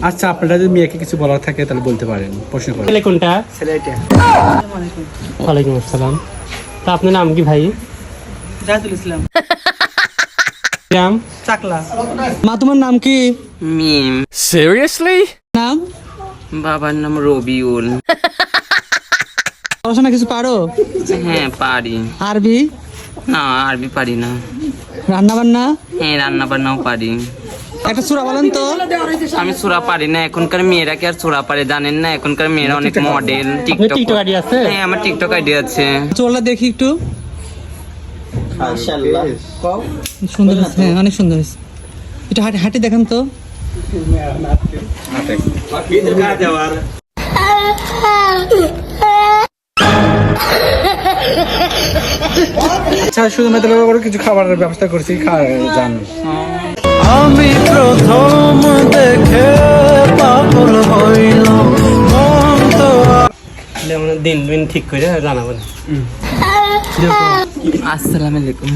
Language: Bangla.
আচ্ছা, আপনারা যদি মেয়েকে কিছু বলার থাকে তাহলে বলতে পারেন, প্রশ্ন করেন। ছেলে কোনটা? ওয়ালাইকুম আসসালাম। তা আপনার নাম কি ভাই? জাহিদুল ইসলাম। নাম চাকলা। মা তোমার নাম কি? মিম। Seriously? নাম? বাবার নাম রবিউল। পড়াশোনা কিছু পারো? হ্যাঁ পারি। আরবি? না আরবি পারি না। রান্না বান্না? হ্যাঁ রান্না বান্নাও পারি। একটা সূরা বলেন তো। আমি সূরা পারি না। এখনকার মেয়েরা কি আর সূরা পারে জানেন না? এখনকার মেয়েরা অনেক মডেল। আপনার টিকটক আইডি আছে? হ্যাঁ আমার টিকটক আইডি আছে। চোরলা দেখি একটু। সুন্দর হয়েছে, হ্যাঁ অনেক সুন্দর হয়েছে। একটু হাঁটি হাঁটি দেখান তো। আচ্ছা, শুধু মেয়েদের করে কিছু খাবারের ব্যবস্থা করছি, যান। আমি প্রথম দেখে পাগল হইলাম, মন তো দিন দিন ঠিক করে জানাবেন। আসসালামু আলাইকুম।